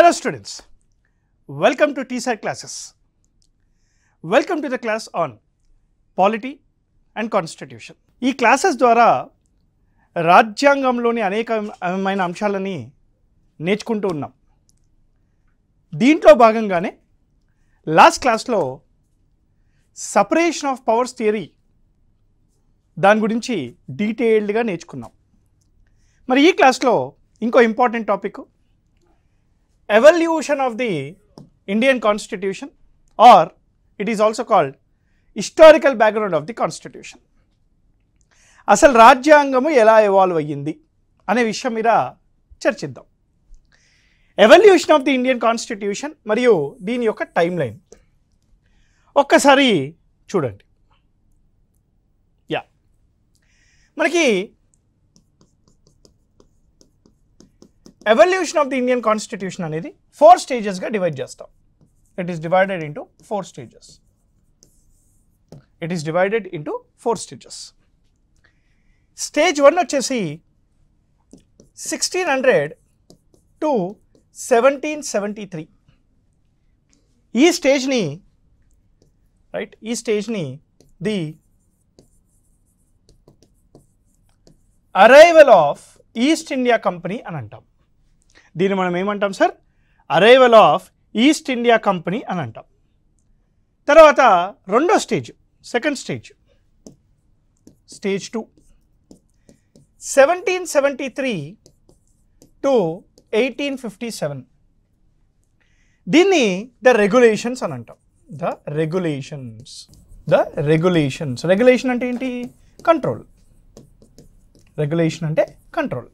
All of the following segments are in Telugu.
Hello students, welcome to TSAT classes. Welcome to the class on Polity and Constitution. ఈ క్లాసెస్ ద్వారా రాజ్యాంగంలోని అనేకమైన అంశాలని నేర్చుకుంటూ ఉన్నాం. దీంట్లో భాగంగానే లాస్ట్ క్లాస్లో సపరేషన్ ఆఫ్ పవర్స్ థియరీ దాని గురించి డీటెయిల్డ్గా నేర్చుకున్నాం. మరి ఈ క్లాస్లో ఇంకో important topic evolution of the Indian Constitution, or it is also called historical background of the Constitution. అసలు రాజ్యాంగము ఎలా ఎవాల్వ్ అయ్యింది అనే విషయం మీద చర్చిద్దాం. Evolution of the Indian constitution మరియు దీని యొక్క టైం లైన్ ఒక్కసారి చూడండి. మనకి evolution of the Indian constitution అనేది 4 స్టేజెస్గా డివైడ్ చేస్తాం. It is divided into 4 stages. Stage 1 వచ్చేసి 1600 to 1773. ఈ స్టేజ్ని the arrival of East India Company అని అంటాం. దీన్ని మనం ఏమంటాం sir? Arrival of East India Company అని అంటాం. తర్వాత రెండో stage, second stage, stage 2, 1773 to 1857. దీన్ని ద రెగ్యులేషన్స్ అని అంటాం. రెగ్యులేషన్ అంటే ఏంటి? కంట్రోల్. రెగ్యులేషన్ అంటే కంట్రోల్,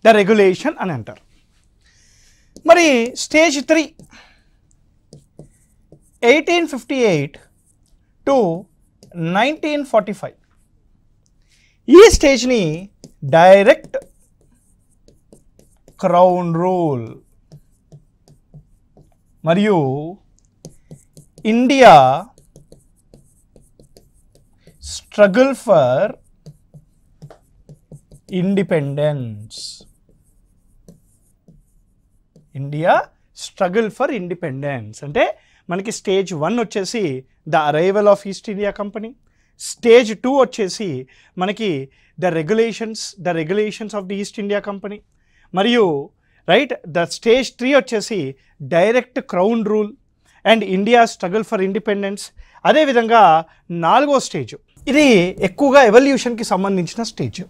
ద రెగ్యులేషన్ అని అంటారు. మరి స్టేజ్ 3, 1858 to 1945. ఈ స్టేజ్ని డైరెక్ట్ క్రౌన్ రూల్ మరియు ఇండియా స్ట్రగుల్ ఫర్ ఇండిపెండెన్స్. అంటే మనకి స్టేజ్ 1 వచ్చేసి the arrival of East India company, stage 2 వచ్చేసి మనకి the regulations of the east India company, మరియు ద స్టేజ్ 3 వచ్చేసి direct crown rule and India struggle for independence. అదేవిధంగా 4వ స్టేజ్, ఇది ఎక్కువగా ఎవల్యూషన్కి సంబంధించిన స్టేజ్,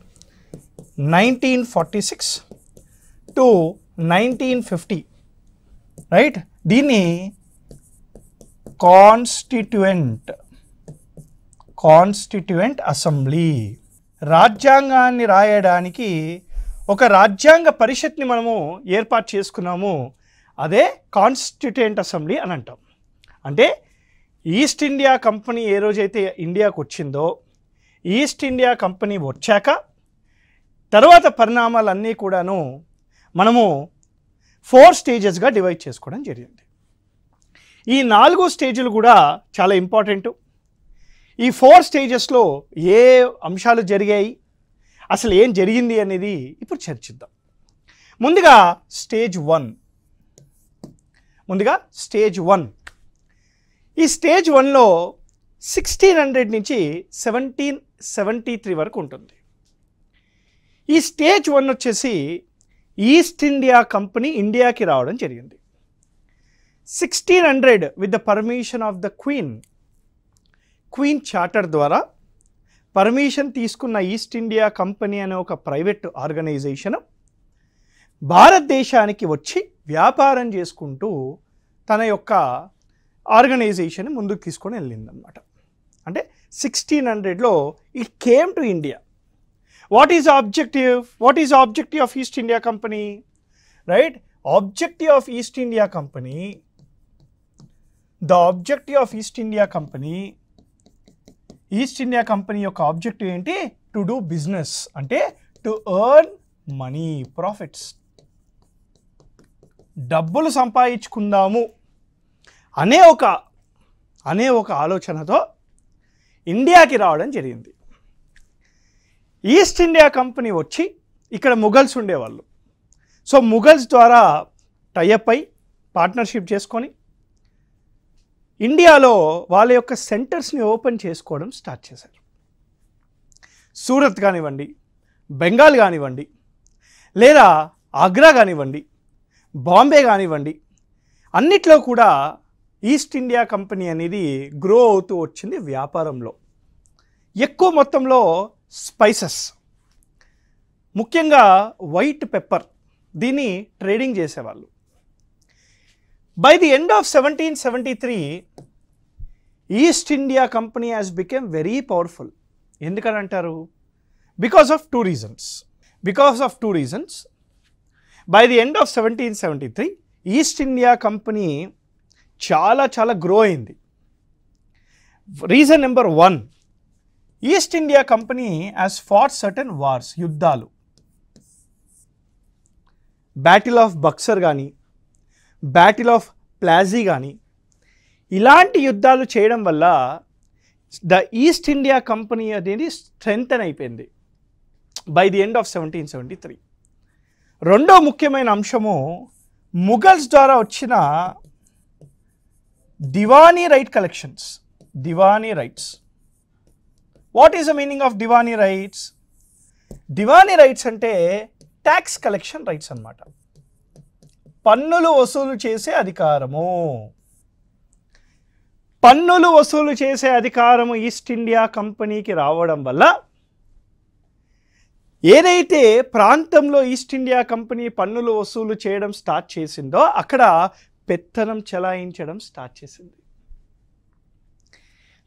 1946 to 1950. దీన్ని కాన్స్టిట్యూయెంట్ అసెంబ్లీ. రాజ్యాంగాన్ని రాయడానికి ఒక రాజ్యాంగ పరిషత్ని మనము ఏర్పాటు చేసుకున్నాము. అదే కాన్స్టిట్యూయెంట్ అసెంబ్లీ అని అంటాం. అంటే ఈస్ట్ ఇండియా కంపెనీ ఏ రోజైతే ఇండియాకు వచ్చిందో, ఈస్ట్ ఇండియా కంపెనీ వచ్చాక తర్వాత పరిణామాలన్నీ కూడాను మనము 4 స్టేజెస్గా డివైడ్ చేసుకోవడం జరిగింది. ఈ 4 స్టేజ్లు కూడా చాలా ఇంపార్టెంట్. ఈ 4 స్టేజెస్లో ఏ అంశాలు జరిగాయి, అసలు ఏం జరిగింది అనేది ఇప్పుడు చర్చిద్దాం. ముందుగా స్టేజ్ 1. ఈ స్టేజ్ 1లో 1600 నుంచి 1773 వరకు ఉంటుంది. ఈ స్టేజ్ 1 వచ్చేసి ఈస్ట్ ఇండియా కంపెనీ ఇండియాకి రావడం జరిగింది. 1600 with the permission of the queen charter ద్వారా పర్మిషన్ తీసుకున్న ఈస్ట్ ఇండియా కంపెనీ అనే ఒక ప్రైవేట్ ఆర్గనైజేషన్ భారతదేశానికి వచ్చి వ్యాపారం చేసుకుంటూ తన యొక్క ఆర్గనైజేషన్ ముందుకు తీసుకొని వెళ్ళిందనమాట. అంటే 1600లో it came to India. What is the objective of East India Company? Objective of East India Company. The objective of East India Company యొక్క ఆబ్జెక్టివ్ ఏంటి? టు డూ బిజినెస్, అంటే టు ఎర్న్ మనీ, ప్రాఫిట్స్. డబ్బులు సంపాదించుకుందాము అనే ఒక ఆలోచనతో ఇండియాకి రావడం జరిగింది. ఈస్ట్ ఇండియా కంపెనీ వచ్చి ఇక్కడ ముఘల్స్ ఉండేవాళ్ళు. సో ముఘల్స్ ద్వారా టైఅప్ అయి పార్ట్నర్షిప్ చేసుకొని ఇండియాలో వాళ్ళ యొక్క సెంటర్స్ని ఓపెన్ చేసుకోవడం స్టార్ట్ చేశారు. సూరత్ కానివ్వండి, బెంగాల్ కానివ్వండి, లేదా ఆగ్రా కానివ్వండి, బాంబే కానివ్వండి, అన్నిట్లో కూడా ఈస్ట్ ఇండియా కంపెనీ అనేది గ్రో అవుతూ వచ్చింది వ్యాపారంలో. ఎక్కువ మొత్తంలో స్పైసెస్, ముఖ్యంగా వైట్ పెప్పర్, దీన్ని ట్రేడింగ్ చేసేవాళ్ళు. By the end of 1773 East India Company has become very powerful. ఎందుకని అంటారు? Because of two reasons. By the end of 1773 East India Company చాలా గ్రో అయింది. Reason number 1, East India Company has fought certain wars, యుద్ధాలు. బ్యాటిల్ ఆఫ్ బక్సర్ కానీ, బ్యాటిల్ ఆఫ్ ప్లాజీ కానీ, ఇలాంటి యుద్ధాలు చేయడం వల్ల ద ఈస్ట్ ఇండియా కంపెనీ అనేది స్ట్రెంగ్తన్ అయిపోయింది బై ది ఎండ్ ఆఫ్ 1773. రెండో ముఖ్యమైన అంశము ముఘల్స్ ద్వారా వచ్చిన Diwani right collections. Diwani rights. What is the meaning of Diwani rights? Diwani rights అంటే ట్యాక్స్ కలెక్షన్ రైట్స్ అన్నమాట. పన్నులు వసూలు చేసే అధికారము. పన్నులు వసూలు చేసే అధికారము ఈస్ట్ ఇండియా కంపెనీకి రావడం వల్ల ఏదైతే ప్రాంతంలో ఈస్ట్ ఇండియా కంపెనీ పన్నులు వసూలు చేయడం స్టార్ట్ చేసిందో అక్కడ పెత్తనం చెలాయించడం స్టార్ట్ చేసింది.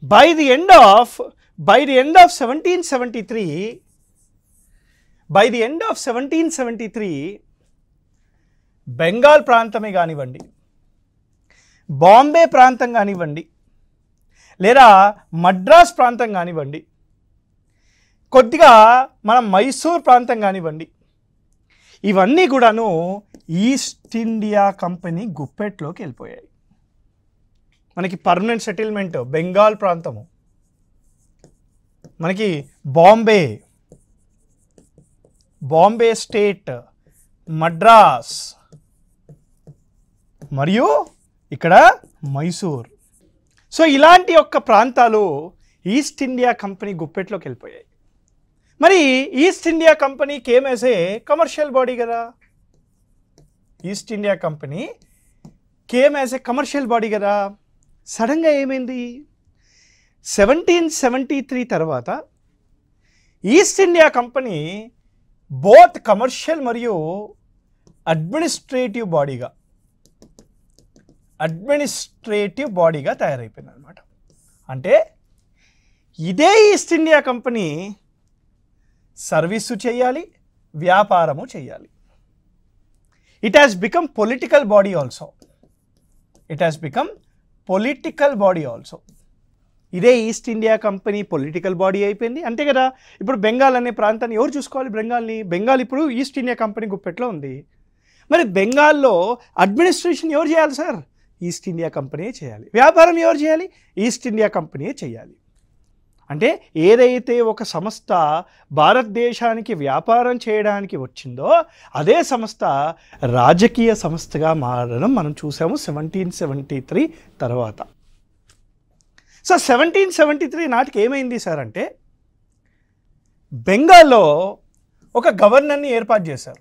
By the end of 1773 Bengal ప్రాంతమే కానివ్వండి, బాంబే ప్రాంతం కానివ్వండి, లేదా మద్రాస్ ప్రాంతం కానివ్వండి, కొద్దిగా మన మైసూర్ ప్రాంతం కానివ్వండి, ఇవన్నీ కూడాను ఈస్ట్ ఇండియా కంపెనీ గుప్పెట్లోకి వెళ్ళిపోయాయి. మనకి పర్మనెంట్ సెటిల్మెంట్ బెంగాల్ ప్రాంతము, మనకి బాంబే స్టేట్, మద్రాస్ మరియు ఇక్కడ మైసూర్. సో ఇలాంటి యొక్క ప్రాంతాలు ఈస్ట్ ఇండియా కంపెనీ గుప్పెట్లోకి వెళ్ళిపోయాయి. మరి East India Company came as a commercial body కదా. East India Company came as a commercial body కదా. సడన్గా ఏమైంది? 1773 తర్వాత East India Company both commercial మరియు అడ్మినిస్ట్రేటివ్ బాడీగా తయారైపోయింది అనమాట. అంటే ఇదే ఈస్ట్ ఇండియా కంపెనీ సర్వీసు చేయాలి, వ్యాపారము చేయాలి. It has become political body also. ఇదే East India Company political body అయిపోయింది, అంతే కదా. ఇప్పుడు బెంగాల్ అనే ప్రాంతాన్ని ఎవరు చూసుకోవాలి? బెంగాల్ ఇప్పుడు ఈస్ట్ ఇండియా కంపెనీ గుప్పెట్లో ఉంది. మరి బెంగాల్లో అడ్మినిస్ట్రేషన్ ఎవరు చేయాలి సార్? ఈస్ట్ ఇండియా కంపెనీ చేయాలి. వ్యాపారం ఎవరు చేయాలి? ఈస్ట్ ఇండియా కంపెనీ చేయాలి. అంటే ఏదైతే ఒక సంస్థ భారతదేశానికి వ్యాపారం చేయడానికి వచ్చిందో అదే సంస్థ రాజకీయ సంస్థగా మారడం మనం చూసాము 1773 తర్వాత. సో 1773 నాటికి ఏమైంది సార్ అంటే బెంగాల్లో ఒక గవర్నర్ని ఏర్పాటు చేశారు,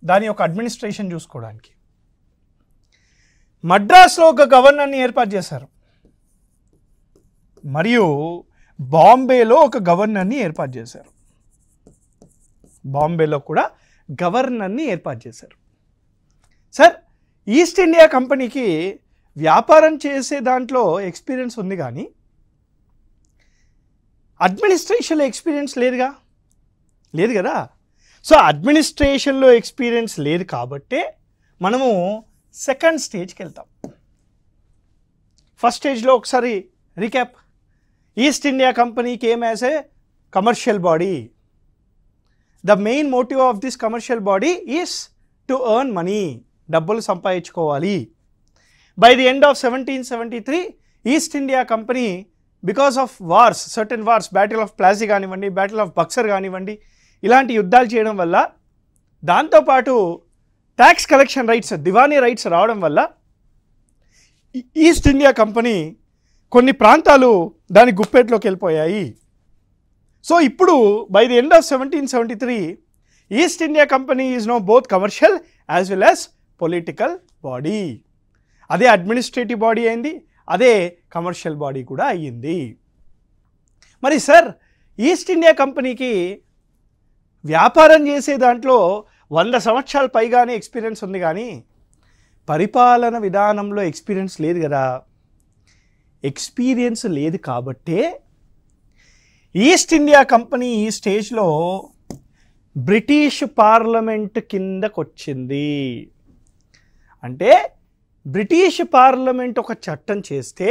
దాని యొక్క అడ్మినిస్ట్రేషన్ చూసుకోవడానికి. మద్రాస్లో ఒక గవర్నర్ని ఏర్పాటు చేశారు, మరియు బాంబేలో ఒక గవర్నర్ని ఏర్పాటు చేశారు. బాంబేలో కూడా గవర్నర్ని ఏర్పాటు చేశారు. సార్ ఈస్ట్ ఇండియా కంపెనీకి వ్యాపారం చేసే దాంట్లో ఎక్స్పీరియన్స్ ఉంది, కానీ అడ్మినిస్ట్రేషన్లో ఎక్స్పీరియన్స్ లేదు కదా. సో అడ్మినిస్ట్రేషన్లో ఎక్స్పీరియన్స్ లేదు కాబట్టే మనము సెకండ్ స్టేజ్కి వెళ్తాం. ఫస్ట్ స్టేజ్లో ఒకసారి recap. East India Company came as a commercial body. The main motive of this commercial body is to earn money, డబ్బులు సంపాదించుకోవాలి. By the end of 1773 East India Company because of wars, certain wars, battle of Plassey కానివ్వండి, బ్యాటిల్ ఆఫ్ బక్సర్ కానివ్వండి, ఇలాంటి యుద్ధాలు చేయడం వల్ల, దాంతోపాటు tax collection rights, Diwani rights రావడం వల్ల ఈస్ట్ ఇండియా కంపెనీ కొన్ని ప్రాంతాలు దాని గుప్పెట్లోకి వెళ్ళిపోయాయి. సో ఇప్పుడు by the end of 1773 East India Company is no both commercial as well as political body. అదే అడ్మినిస్ట్రేటివ్ బాడీ అయింది, అదే కమర్షియల్ బాడీ కూడా అయ్యింది. మరి సార్ ఈస్ట్ ఇండియా కంపెనీకి వ్యాపారం చేసే దాంట్లో 100 సంవత్సరాల పైగానే ఎక్స్పీరియన్స్ ఉంది, కానీ పరిపాలన విధానంలో ఎక్స్పీరియన్స్ లేదు కదా. ఎక్స్పీరియన్స్ లేదు కాబట్టే ఈస్ట్ ఇండియా కంపెనీ ఈ స్టేజ్లో బ్రిటిష్ పార్లమెంట్ కిందకు వచ్చింది. అంటే బ్రిటిష్ పార్లమెంట్ ఒక చట్టం చేస్తే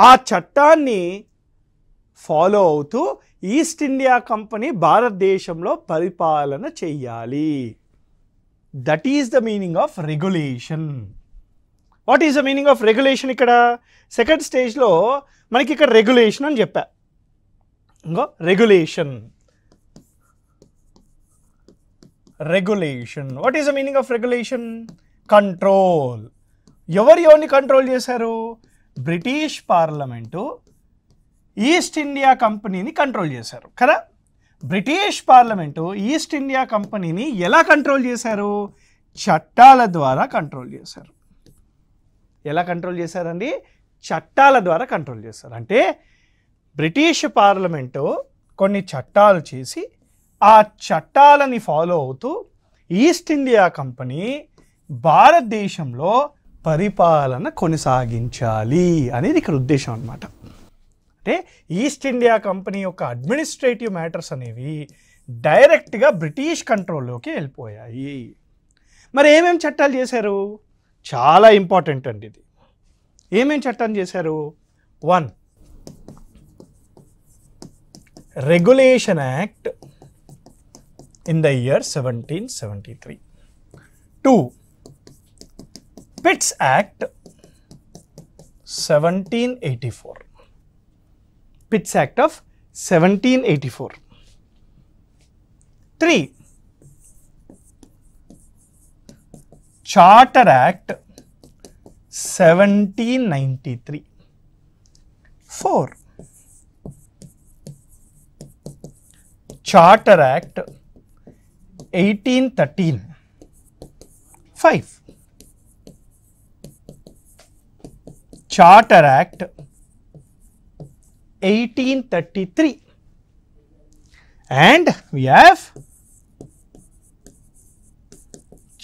ఆ చట్టాన్ని ఫాలో అవుతూ ఈస్ట్ ఇండియా కంపెనీ భారతదేశంలో పరిపాలన చెయ్యాలి. That is the meaning of regulation. What is the meaning of regulation? ఇక్కడ సెకండ్ స్టేజ్లో మనకి ఇక్కడ రెగ్యులేషన్ అని చెప్పా. ఇంకో regulation. Regulation, what is the meaning of regulation? Control. ఎవరిని కంట్రోల్ చేశారు? బ్రిటిష్ పార్లమెంటు ఈస్ట్ ఇండియా కంపెనీని కంట్రోల్ చేశారు కదా. బ్రిటిష్ పార్లమెంటు ఈస్ట్ ఇండియా కంపెనీని ఎలా కంట్రోల్ చేశారు? చట్టాల ద్వారా కంట్రోల్ చేశారు. ఎలా కంట్రోల్ చేశారండి? చట్టాల ద్వారా కంట్రోల్ చేశారు. అంటే బ్రిటిష్ పార్లమెంటు కొన్ని చట్టాలు చేసి ఆ చట్టాలని ఫాలో అవుతూ ఈస్ట్ ఇండియా కంపెనీ భారతదేశంలో పరిపాలన కొనసాగించాలి అనేది ఇక్కడ ఉద్దేశం అన్నమాట. అంటే ఈస్ట్ ఇండియా కంపెనీ యొక్క అడ్మినిస్ట్రేటివ్ మ్యాటర్స్ అనేవి డైరెక్ట్గా బ్రిటిష్ కంట్రోల్లోకి వెళ్ళిపోయాయి. మరి ఏమేమి చట్టాలు చేశారు? చాలా ఇంపార్టెంట్ అండి ఇది. ఏమేమి చట్టం చేశారు? 1. Regulation act in the year 1773. 2. Pitts act 1784. Pitts act of 1784. 3. Charter act 1793. 4. Charter act 1813. 5. Charter act 1833. And we have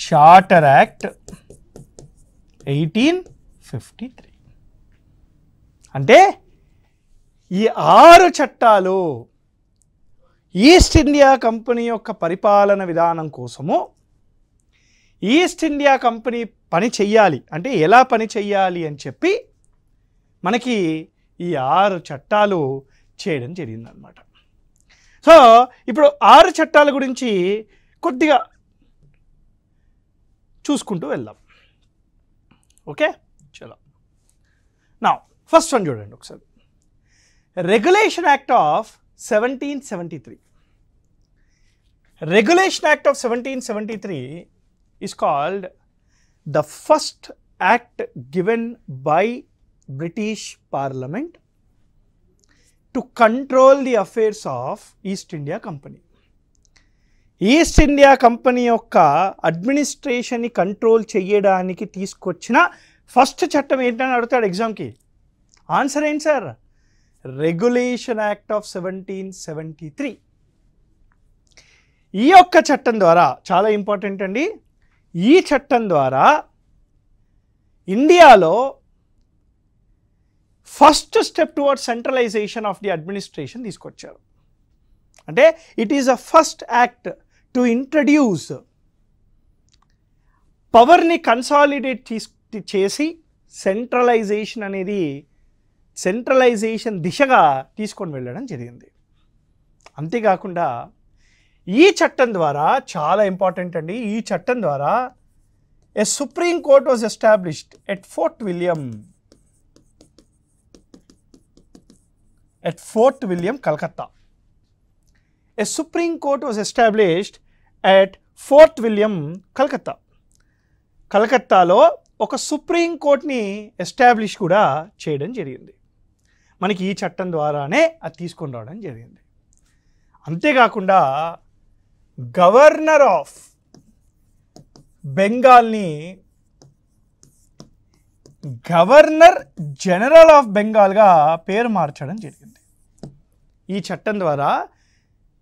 Charter Act 1853. అంటే ఈ 6 చట్టాలు ఈస్ట్ ఇండియా కంపెనీ యొక్క పరిపాలన విధానం కోసము ఈస్ట్ ఇండియా కంపెనీ పని చెయ్యాలి అంటే ఎలా పని చెయ్యాలి అని చెప్పి మనకి ఈ 6 చట్టాలు చేయడం జరిగిందనమాట. సో ఇప్పుడు 6 చట్టాల గురించి కొద్దిగా చూసుకుంటూ వెళ్దాం. ఓకే, చలో. నా ఫస్ట్ వన్ చూడండి ఒకసారి. Regulation act of 1773. Regulation act of 1773 is called the first act given by British Parliament to control the affairs of East India Company. East India Company యొక్క అడ్మినిస్ట్రేషన్ని కంట్రోల్ చేయడానికి తీసుకొచ్చిన ఫస్ట్ చట్టం ఏంటని అడుగుతాడు ఎగ్జామ్కి. ఆన్సర్ ఏంటి సార్? Regulation act of 1773. ఈ యొక్క చట్టం ద్వారా చాలా ఇంపార్టెంట్ అండి. ఈ చట్టం ద్వారా ఇండియాలో first step towards centralisation of the administration తీసుకొచ్చారు. అంటే it is a first act to introduce పవర్ని కన్సాలిడేట్ చేసి సెంట్రలైజేషన్ అనేది సెంట్రలైజేషన్ దిశగా తీసుకొని వెళ్ళడం జరిగింది. అంతేకాకుండా ఈ చట్టం ద్వారా చాలా ఇంపార్టెంట్ అండి. ఈ చట్టం ద్వారా a Supreme Court was established at Fort William, Calcutta. A Supreme Court was established at Fort William కలకత్తాలో ఒక సుప్రీం కోర్ట్ని ఎస్టాబ్లిష్ కూడా చేయడం జరిగింది. మనకి ఈ చట్టం ద్వారానే అది తీసుకొని రావడం జరిగింది. అంతేకాకుండా గవర్నర్ ఆఫ్ బెంగాల్ని గవర్నర్ జనరల్ ఆఫ్ బెంగాల్గా పేరు మార్చడం జరిగింది. ఈ చట్టం ద్వారా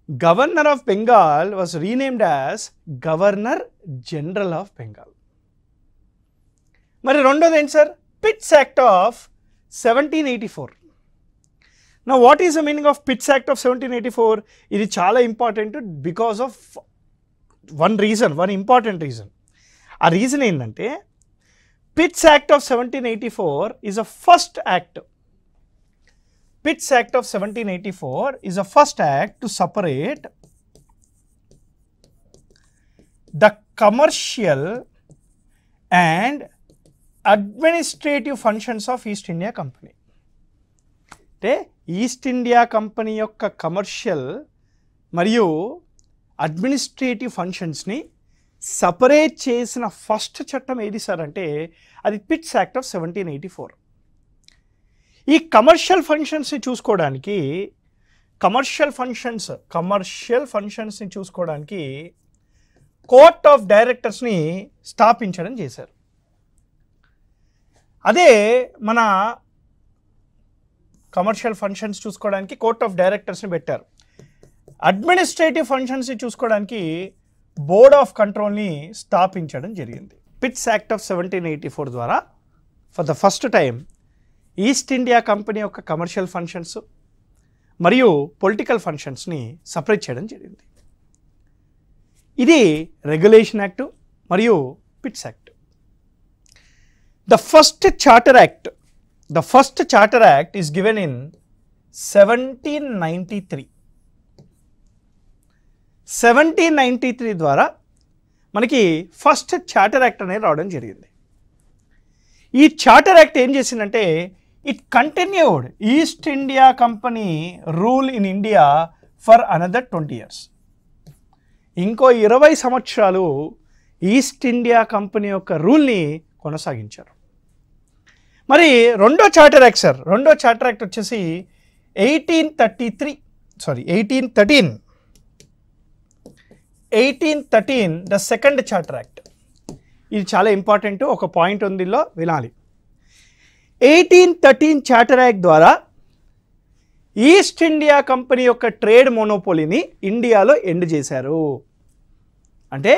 governor of Bengal was renamed as governor general of Bengal. మరి రెండోది ఏంటి sir? Pitt's act of 1784. Now what is the meaning of Pitt's Act of 1784? ఇది చాలా important because of one important reason. ఆ రీజన్ ఏంటంటే Pitt's Act of 1784 is a first act. Pitt's Act of 1784 is a first act to separate the commercial and administrative functions of East India Company. అంటే ఈస్ట్ ఇండియా కంపెనీ యొక్క కమర్షియల్ మరియు అడ్మినిస్ట్రేటివ్ ఫంక్షన్స్ని సపరేట్ చేసిన ఫస్ట్ చట్టం ఏది సార్ అంటే అది పిట్స్ యాక్ట్ ఆఫ్ 1784. ఈ కమర్షియల్ ఫంక్షన్స్ని చూసుకోవడానికి కమర్షియల్ ఫంక్షన్స్ని చూసుకోవడానికి కోర్ట్ ఆఫ్ డైరెక్టర్స్ని స్థాపించడం చేశారు. అదే మన కమర్షియల్ ఫంక్షన్స్ చూసుకోవడానికి కోర్ట్ ఆఫ్ డైరెక్టర్స్ని పెట్టారు. అడ్మినిస్ట్రేటివ్ ఫంక్షన్స్ని చూసుకోవడానికి బోర్డ్ ఆఫ్ కంట్రోల్ని స్థాపించడం జరిగింది. పిట్స్ యాక్ట్ ఆఫ్ 1784 ద్వారా for the first time East India Company యొక్క కమర్షియల్ ఫంక్షన్స్ మరియు పొలిటికల్ ఫంక్షన్స్ని సపరేట్ చేయడం జరిగింది. ఇది రెగ్యులేషన్ యాక్ట్ మరియు Pitts act. The first charter act is given in 1793. 1793 ద్వారా మనకి ఫస్ట్ చార్టర్ యాక్ట్ అనేది రావడం జరిగింది. ఈ చార్టర్ యాక్ట్ ఏం చేసిందంటే it continued east India Company rule in India for another 20 years. ఇంకో 20 సంవత్సరాలు ఈస్ట్ ఇండియా కంపెనీ యొక్క రూల్ని కొనసాగించారు. మరి రెండో చార్టర్ యాక్ట్ వచ్చేసి 1813 ద సెకండ్ చార్టర్ యాక్ట్. ఇది చాలా ఇంపార్టెంట్, ఒక పాయింట్ ఉంది ఇందులో వినాలి. 1813 చార్టర్ యాక్ట్ ద్వారా ఈస్ట్ ఇండియా కంపెనీ యొక్క ట్రేడ్ మోనోపోలీని ఇండియాలో ఎండ్ చేశారు. అంటే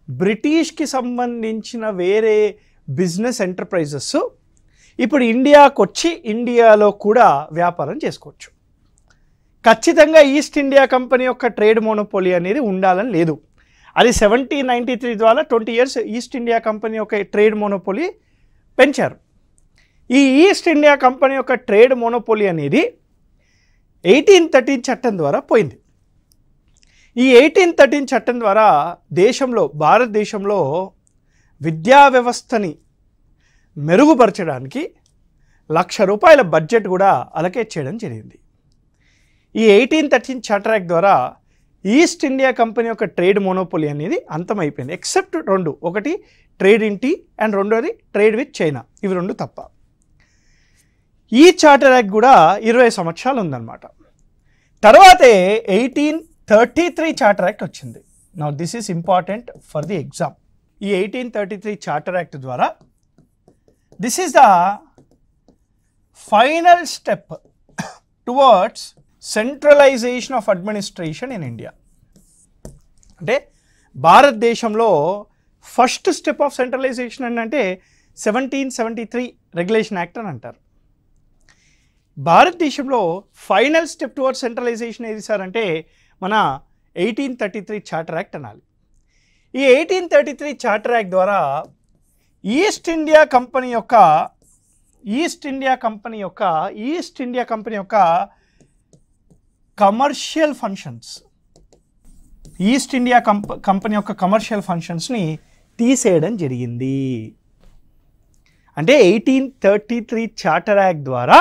బ్రిటిష్కి సంబంధించిన వేరే బిజినెస్ ఎంటర్ప్రైజెస్ ఇప్పుడు ఇండియాకు వచ్చి ఇండియాలో కూడా వ్యాపారం చేసుకోవచ్చు. ఖచ్చితంగా ఈస్ట్ ఇండియా కంపెనీ యొక్క ట్రేడ్ మోనోపోలీ అనేది ఉండాలని లేదు. అది 1793 ద్వారా 20 years ఈస్ట్ ఇండియా కంపెనీ యొక్క ట్రేడ్ మోనోపోలీ పెంచారు. ఈ ఈస్ట్ ఇండియా కంపెనీ యొక్క ట్రేడ్ మోనోపోలీ అనేది 1813 చట్టం ద్వారా పోయింది. ఈ 1813 చట్టం ద్వారా భారతదేశంలో విద్యా వ్యవస్థని మెరుగుపరచడానికి ₹1,00,000 బడ్జెట్ కూడా అలకేట్ చేయడం జరిగింది. ఈ 1813 చార్టర్ యాక్ట్ ద్వారా ఈస్ట్ ఇండియా కంపెనీ యొక్క ట్రేడ్ మోనోపోలీ అనేది అంతమైపోయింది. ఎక్సెప్ట్ రెండు, ఒకటి ట్రేడ్ ఇన్ టీ అండ్ రెండోది ట్రేడ్ విత్ చైనా. ఇవి రెండు తప్ప. ఈ చార్టర్ యాక్ట్ కూడా 20 సంవత్సరాలు ఉందన్నమాట. తర్వాతే 1833 చార్టర్ యాక్ట్ వచ్చింది. Now this is important for the exam. ఈ 1833 చార్టర్ యాక్ట్ ద్వారా this is the final step towards centralisation of administration in India. అంటే భారతదేశంలో ఫస్ట్ స్టెప్ ఆఫ్ సెంట్రలైజేషన్ అంటే 1773 రెగ్యులేషన్ యాక్ట్ అని అంటారు. భారతదేశంలో ఫైనల్ స్టెప్ టువర్డ్స్ సెంట్రలైజేషన్ ఏది సార్ అంటే మన 1833 చార్టర్ యాక్ట్ అనాలి. ఈ 1833 చార్టర్ యాక్ట్ ద్వారా ఈస్ట్ ఇండియా కంపెనీ యొక్క కమర్షియల్ ఫంక్షన్స్ కమర్షియల్ ఫంక్షన్స్ని తీసేయడం జరిగింది. అంటే 1833 చార్టర్ యాక్ట్ ద్వారా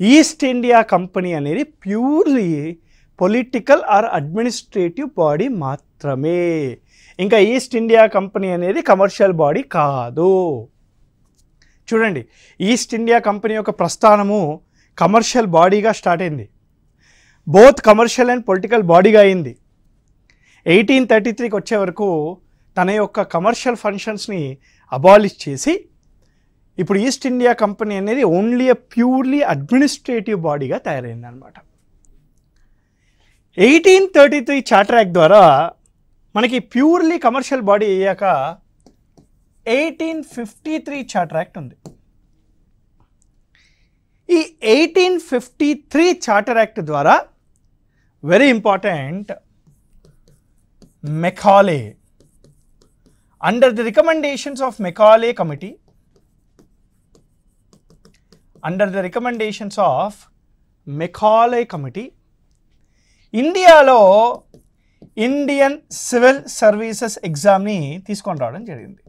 ఈస్ట్ ఇండియా కంపెనీ అనేది purely political or administrative body మాత్రమే. మాత్రమే. ఇంకా ఈస్ట్ ఇండియా కంపెనీ అనేది కమర్షియల్ బాడీ కాదు. చూడండి, ఈస్ట్ ఇండియా కంపెనీ యొక్క ప్రస్థానము కమర్షియల్ బాడీగా స్టార్ట్ అయింది. బోత్ కమర్షియల్ అండ్ పొలిటికల్ బాడీగా అయింది. 1833కి వచ్చే వరకు తన యొక్క కమర్షియల్ ఫంక్షన్స్ని అబాలిష్ చేసి ఇప్పుడు ఈస్ట్ ఇండియా కంపెనీ అనేది ఓన్లీ ప్యూర్లీ అడ్మినిస్ట్రేటివ్ బాడీగా తయారైంది అనమాట. 1833 చార్టర్ యాక్ట్ ద్వారా మనకి ప్యూర్లీ కమర్షియల్ బాడీ అయ్యాక 1853 చార్టర్ యాక్ట్ ఉంది. ఈ 1853 చార్టర్ యాక్ట్ ద్వారా very important Macaulay, under the recommendations of Macaulay committee, ఇండియాలో ఇండియన్ సివిల్ సర్వీసెస్ ఎగ్జామ్ని తీసుకొని రావడం జరిగింది.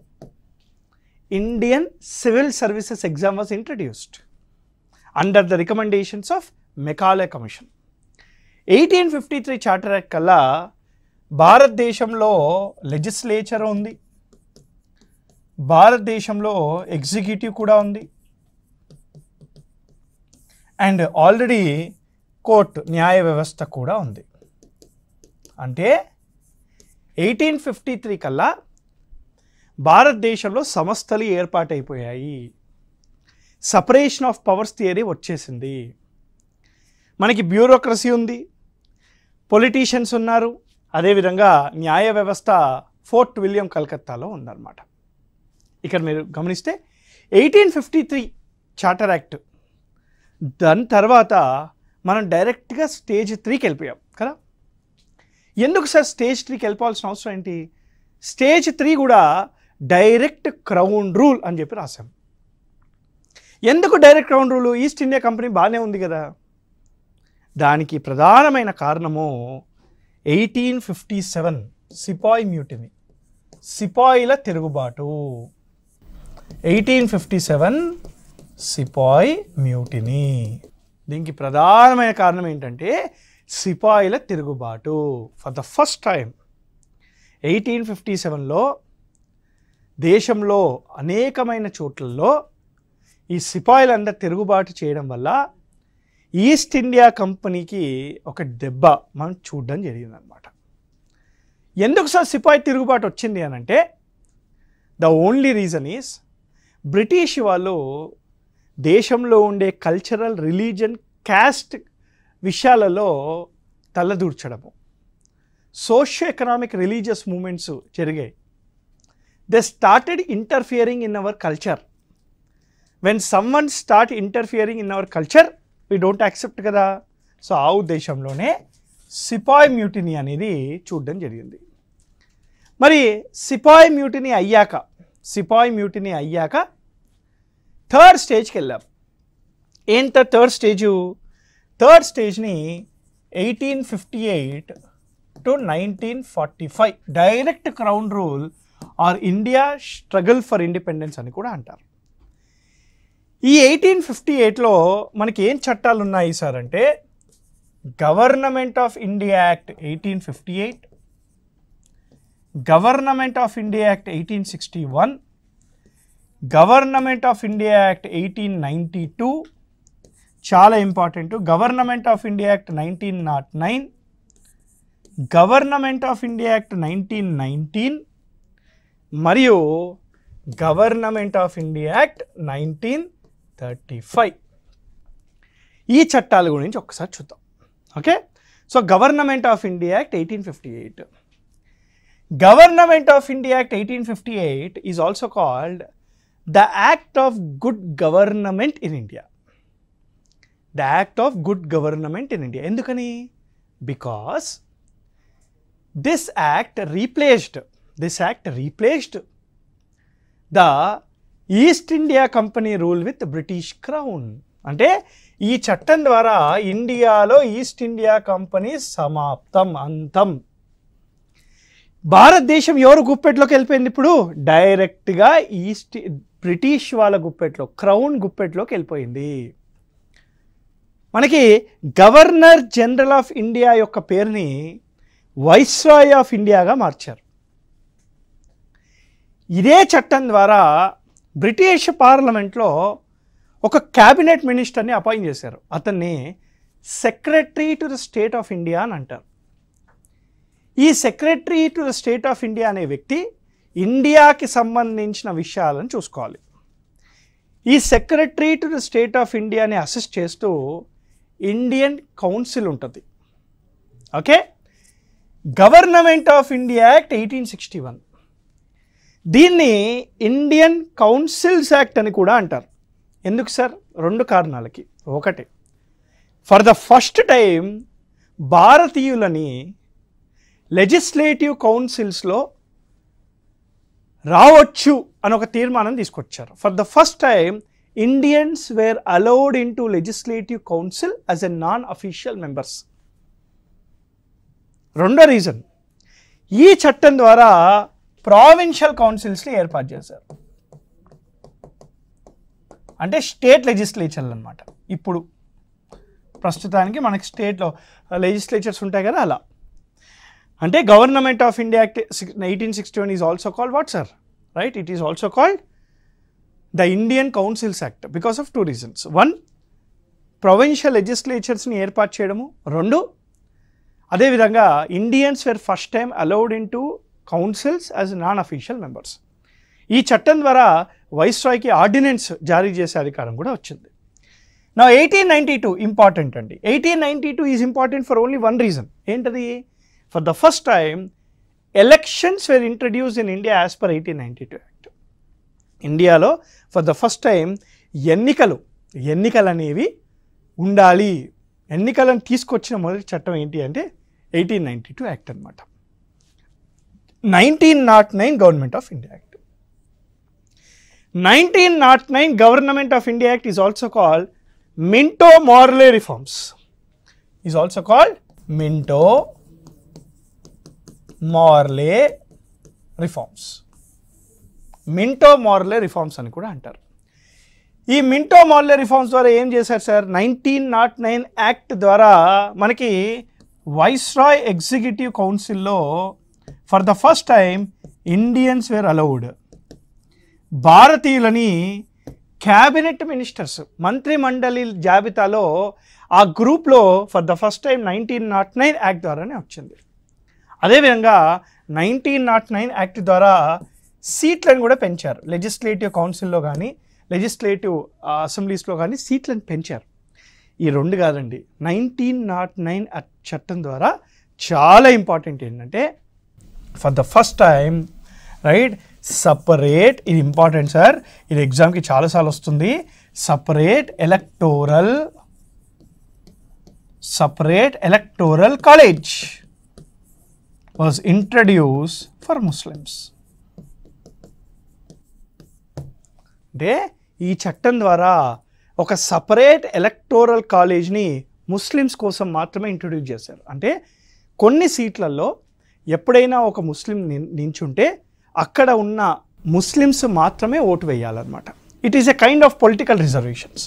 Indian civil services exam was introduced under the recommendations of Macaulay commission. 1853 charter act కల్లా భారతదేశంలో లెజిస్లేచర్ ఉంది, భారతదేశంలో ఎగ్జిక్యూటివ్ కూడా ఉంది, అండ్ ఆల్రెడీ కోర్టు న్యాయ వ్యవస్థ కూడా ఉంది. అంటే 1853 కల్లా భారతదేశంలో సంస్థలు ఏర్పాటైపోయాయి. సపరేషన్ ఆఫ్ పవర్స్ థియరీ వచ్చేసింది. మనకి బ్యూరోక్రసీ ఉంది, పొలిటీషియన్స్ ఉన్నారు, అదేవిధంగా న్యాయ వ్యవస్థ ఫోర్ట్ విలియం కలకత్తాలో ఉందన్నమాట. ఇక్కడ మీరు గమనిస్తే 1853 చార్టర్ యాక్ట్ దాని తర్వాత మనం డైరెక్ట్గా స్టేజ్ 3కి వెళ్ళిపోయాం కదా. ఎందుకు సార్ స్టేజ్ 3కి వెళ్ళిపోవాల్సిన అవసరం ఏంటి? స్టేజ్ 3 కూడా డైరెక్ట్ క్రౌన్ రూల్ అని చెప్పి రాశాం. ఎందుకు direct crown rule? East India company బాగానే ఉంది కదా. దానికి ప్రధానమైన కారణము 1857 సిపాయి మ్యూటినీ, సిపాయిల తిరుగుబాటు. 1857 సిపాయి మ్యూటినీ. దీనికి ప్రధానమైన కారణం ఏంటంటే సిపాయిల తిరుగుబాటు. ఫర్ ద ఫస్ట్ టైం 1857లో దేశంలో అనేకమైన చోట్లలో ఈ సిపాయిలందరూ తిరుగుబాటు చేయడం వల్ల ఈస్ట్ ఇండియా కంపెనీకి ఒక దెబ్బ మనం చూడడం జరిగిందనమాట. ఎందుకు సార్ సిపాయి తిరుగుబాటు వచ్చింది అని అంటే the only reason is British వాళ్ళు దేశంలో ఉండే కల్చరల్, రిలీజియన్, క్యాస్ట్ విషయాలలో తలదూర్చడము, సోషియో ఎకనామిక్ రిలీజియస్ మూమెంట్స్ జరిగాయి. They started interfering in our culture. When someone start interfering in our culture we don't accept కదా. సో ఆ ఉద్దేశంలోనే సిపాయి మ్యూటినీ అనేది చూడడం జరిగింది. మరి సిపాయి మ్యూటినీ అయ్యాక థర్డ్ స్టేజ్కి వెళ్ళాం. ఏంట థర్డ్ స్టేజు? థర్డ్ స్టేజ్ని 1858 to 1945 direct crown rule or India struggle for independence అని కూడా అంటారు. ఈ 1858లో మనకి ఏం చట్టాలు ఉన్నాయి సార్ అంటే government of India act 1858, government of India act 1861, government of India act 1892, చాలా important, government of India act 1909, government of India act 1919 మరియు గవర్నమెంట్ ఆఫ్ ఇండియా యాక్ట్ 1935. ఈ చట్టాల గురించి ఒక్కసారి చూద్దాం. Okay, so government of India act 1858. Government of India act 1858 is also called the act of good government in India. The act of good government in India. ఎందుకని? Because this act replaced the East India Company rule with British crown. అంటే ఈ చట్టం ద్వారా ఇండియాలో ఈస్ట్ ఇండియా కంపెనీ సమాప్తం, అంతం. భారతదేశం ఎవరు గుప్పెట్లోకి వెళ్ళిపోయింది? ఇప్పుడు డైరెక్ట్గా బ్రిటిష్ వాళ్ళ గుప్పెట్లో, క్రౌన్ గుప్పెట్లోకి వెళ్ళిపోయింది. మనకి గవర్నర్ జనరల్ ఆఫ్ ఇండియా యొక్క పేరుని వైస్రాయ్ ఆఫ్ ఇండియాగా మార్చారు. ఇదే చట్టం ద్వారా బ్రిటిష్ పార్లమెంట్లో ఒక క్యాబినెట్ మినిస్టర్ని అపాయింట్ చేశారు. అతన్ని secretary to the state of India అని అంటారు. ఈ secretary to the state of India అనే వ్యక్తి ఇండియాకి సంబంధించిన విషయాలను చూసుకోవాలి. ఈ secretary to the state of ఇండియాని అసిస్ట్ చేస్తూ ఇండియన్ కౌన్సిల్ ఉంటుంది. Okay, government of India act 1861, దీన్ని ఇండియన్ కౌన్సిల్స్ యాక్ట్ అని కూడా అంటారు. ఎందుకు సార్? 2 కారణాలకి. ఒకటి, ఫర్ ద ఫస్ట్ టైం భారతీయులని లెజిస్లేటివ్ కౌన్సిల్స్లో రావచ్చు అని ఒక తీర్మానం తీసుకొచ్చారు. For the first time Indians were allowed in to legislative council as a non official members. రెండో రీజన్, ఈ చట్టం ద్వారా ప్రావిన్షియల్ కౌన్సిల్స్ని ఏర్పాటు చేశారు. అంటే స్టేట్ లెజిస్లేచర్లు అనమాట. ఇప్పుడు ప్రస్తుతానికి మనకి స్టేట్లో లెజిస్లేచర్స్ ఉంటాయి కదా, అలా. అంటే government of India act 1861 is also called what sir? Right, it is also called the Indian councils act because of 2 reasons. 1, provincial లెజిస్లేచర్స్ని ఏర్పాటు చేయడము. 2, అదేవిధంగా Indians were first time allowed in to councils as non official members. ఈ చట్టం ద్వారా వైస్రాయ్కి ఆర్డినెన్స్ జారీ చేసే అధికారం కూడా వచ్చింది. నా 1892 ఇంపార్టెంట్ అండి. 1892 is important for only 1 reason. ఏంటది? For the first time elections were introduced in India as per 1892 act. ఇండియాలో ఫర్ ద ఫస్ట్ టైం ఎన్నికలు అనేవి ఉండాలి. ఎన్నికలను తీసుకొచ్చిన మొదటి చట్టం ఏంటి అంటే 1892 యాక్ట్ అనమాట. 1909 government of India act. 1909 government of India act is also called మింటో-మార్లే reforms. Is also called మింటో-మార్లే reforms. మింటో-మార్లే reforms అని కూడా అంటారు. ఈ మింటో-మార్లే రిఫార్మ్స్ ద్వారా ఏం చేశారు సార్? 1909 యాక్ట్ ద్వారా మనకి వైస్రాయ్ ఎగ్జిక్యూటివ్ కౌన్సిల్లో for the first time Indians were allowed. భారతీయులని క్యాబినెట్ మినిస్టర్స్, మంత్రి మండలి జాబితాలో ఆ గ్రూప్లో for the first time 1909 act ద్వారానే వచ్చింది. అదేవిధంగా 1909 యాక్ట్ ద్వారా సీట్లను కూడా పెంచారు. లెజిస్లేటివ్ కౌన్సిల్లో కానీ లెజిస్లేటివ్ అసెంబ్లీస్లో కానీ సీట్లను పెంచారు. ఈ 2 కాదండి, 1909 చట్టం ద్వారా చాలా ఇంపార్టెంట్ ఏంటంటే for the first time right separate, ఇది ఇంపార్టెంట్ సార్, ఇది ఎగ్జామ్కి చాలాసార్లు వస్తుంది. Separate electoral college was introduce for Muslims. అంటే ఈ చట్టం ద్వారా ఒక సపరేట్ ఎలక్టోరల్ కాలేజ్ని ముస్లిమ్స్ కోసం మాత్రమే ఇంట్రడ్యూస్ చేశారు. అంటే కొన్ని సీట్లలో ఎప్పుడైనా ఒక ముస్లిం నించుంటే అక్కడ ఉన్న ముస్లిమ్స్ మాత్రమే ఓటు వేయాలన్నమాట. It is a kind of political reservations.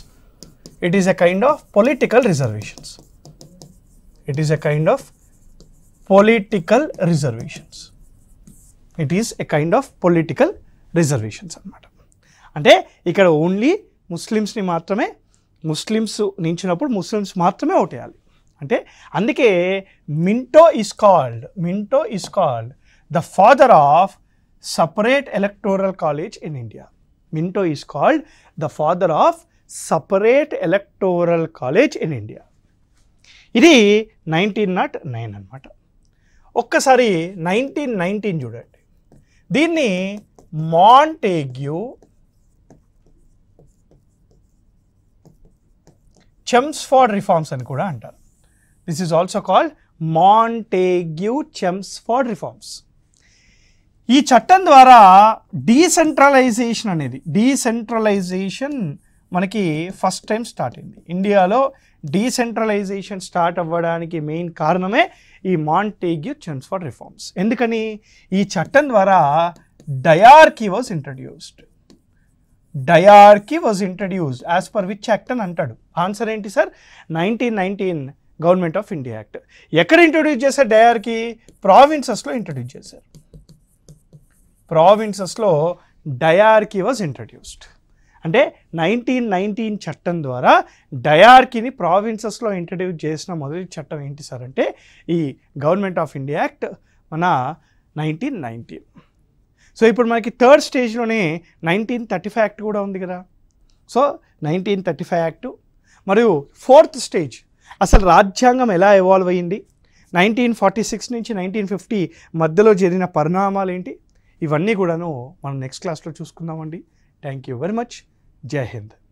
It is a kind of political reservations. It is a kind of political reservations. It is a kind of political reservations అన్నమాట. అంటే ఇక్కడ ఓన్లీ ముస్లిమ్స్ని మాత్రమే, ముస్లిమ్స్ నించినప్పుడు ముస్లిమ్స్ మాత్రమే ఓటేయాలి. అంటే అందుకే Minto is called the father of separate electoral college in India. Minto is called the father of separate electoral college in India. ఇది 1909 అనమాట. ఒక్కసారి 1919 చూడండి. దీన్ని మాంటేగ్యూ చెమ్స్ఫోర్డ్ రిఫార్మ్స్ అని కూడా అంటారు. This is also called Montagu Chelmsford reforms. ఈ చట్టం ద్వారా డీసెంట్రలైజేషన్ మనకి ఫస్ట్ టైం స్టార్ట్ అయింది. ఇండియాలో డీసెంట్రలైజేషన్ స్టార్ట్ అవ్వడానికి మెయిన్ కారణమే ఈ మాంటేగ్యూ-చెమ్స్ఫోర్డ్ రిఫార్మ్స్. ఎందుకని? ఈ చట్టం ద్వారా dyarchy was introduced. Dyarchy was introduced as per which act అని అంటాడు. ఆన్సర్ ఏంటి sir? 1919 government of India act. ఎక్కడ ఇంట్రొడ్యూస్ చేశారు డయార్కి? ప్రావిన్సెస్లో ఇంట్రొడ్యూస్ చేశారు. ప్రావిన్సెస్లో డయార్కీ వాజ్ ఇంట్రడ్యూస్డ్. అంటే 1919 చట్టం ద్వారా డయార్కీని ప్రావిన్సెస్లో ఇంట్రడ్యూస్ చేసిన మొదటి చట్టం ఏంటి సార్ అంటే ఈ గవర్నమెంట్ ఆఫ్ ఇండియా యాక్ట్ మన 1919. సో ఇప్పుడు మనకి థర్డ్ స్టేజ్లోనే 1935 యాక్ట్ కూడా ఉంది కదా. సో 1935 యాక్టు మరియు ఫోర్త్ స్టేజ్ అసలు రాజ్యాంగం ఎలా ఎవాల్వ్ అయ్యింది, 1946 నుంచి 1950 మధ్యలో జరిగిన పరిణామాలు ఏంటి, ఇవన్నీ కూడాను మనం నెక్స్ట్ క్లాస్లో చూసుకుందామండి. Thank you very much. Jai Hind.